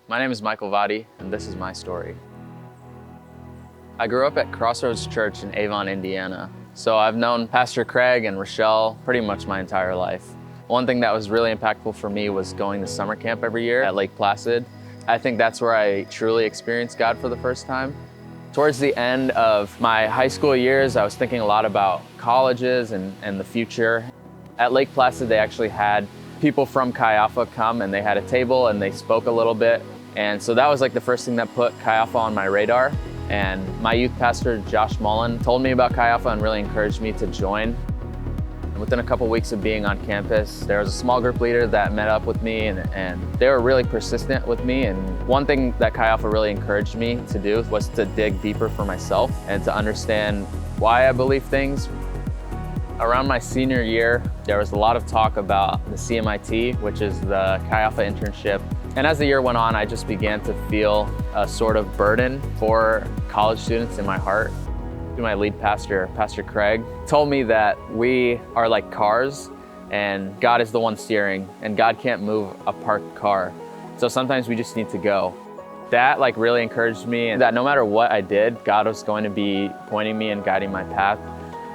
My name is Michael Vadi, and this is my story. I grew up at Crossroads Church in Avon, Indiana. So I've known Pastor Craig and Rochelle pretty much my entire life. One thing that was really impactful for me was going to summer camp every year at Lake Placid. I think that's where I truly experienced God for the first time. Towards the end of my high school years, I was thinking a lot about colleges and the future. At Lake Placid, they actually had people from Chi Alpha come and they had a table and they spoke a little bit. And so that was like the first thing that put Chi Alpha on my radar. And my youth pastor, Josh Mullen, told me about Chi Alpha and really encouraged me to join. And within a couple weeks of being on campus, there was a small group leader that met up with me and they were really persistent with me. And one thing that Chi Alpha really encouraged me to do was to dig deeper for myself and to understand why I believe things. Around my senior year, there was a lot of talk about the CMIT, which is the Chi Alpha internship. And as the year went on, I just began to feel a sort of burden for college students in my heart. My lead pastor, Pastor Craig, told me that we are like cars and God is the one steering and God can't move a parked car. So sometimes we just need to go. That really really me, and that no matter what I did, God was going to be pointing me and guiding my path.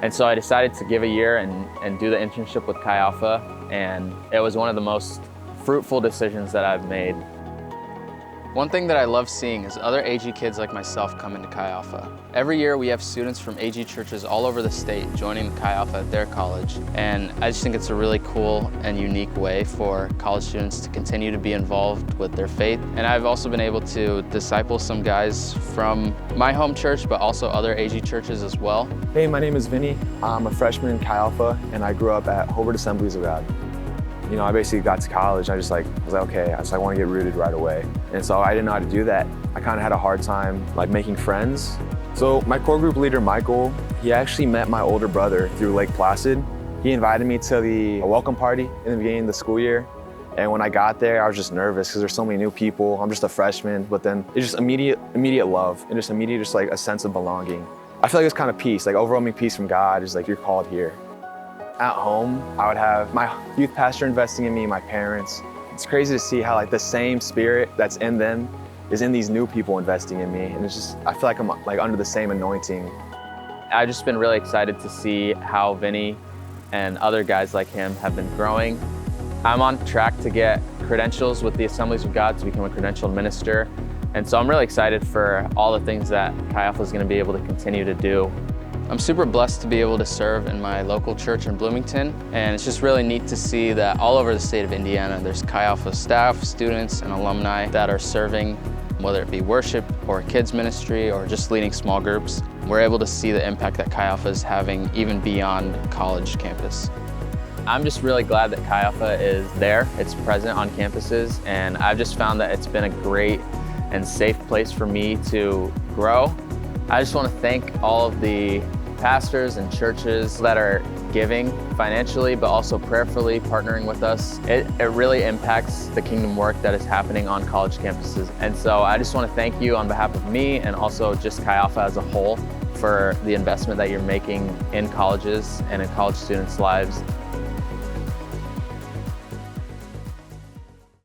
And so I decided to give a year and do the internship with Chi Alpha, and it was one of the most fruitful decisions that I've made. One thing that I love seeing is other AG kids like myself come into Chi Alpha. Every year we have students from AG churches all over the state joining Chi Alpha at their college, and I just think it's a really cool and unique way for college students to continue to be involved with their faith. And I've also been able to disciple some guys from my home church, but also other AG churches as well. Hey, my name is Vinny. I'm a freshman in Chi Alpha, and I grew up at Hobart Assemblies of God. You know, I basically got to college, I was like, okay, I want to get rooted right away. And so I didn't know how to do that. I kind of had a hard time making friends. So my core group leader, Michael, he actually met my older brother through Lake Placid. He invited me to a welcome party in the beginning of the school year. And when I got there, I was just nervous because there's so many new people. I'm just a freshman, but then it's just immediate love and just a sense of belonging. I feel like it's kind of peace, overwhelming peace from God, is you're called here. At home, I would have my youth pastor investing in me, my parents. It's crazy to see how the same spirit that's in them is in these new people investing in me. And it's just, I feel like I'm under the same anointing. I've just been really excited to see how Vinny and other guys like him have been growing. I'm on track to get credentials with the Assemblies of God to become a credentialed minister. And so I'm really excited for all the things that Chi Alpha is going to be able to continue to do. I'm super blessed to be able to serve in my local church in Bloomington, and it's just really neat to see that all over the state of Indiana, there's Chi Alpha staff, students, and alumni that are serving, whether it be worship or kids ministry or just leading small groups. We're able to see the impact that Chi Alpha is having even beyond college campus. I'm just really glad that Chi Alpha is there, it's present on campuses, and I've just found that it's been a great and safe place for me to grow. I just want to thank all of the pastors and churches that are giving financially, but also prayerfully partnering with us. It really impacts the kingdom work that is happening on college campuses. And so I just want to thank you on behalf of me and also just Chi Alpha as a whole for the investment that you're making in colleges and in college students' lives.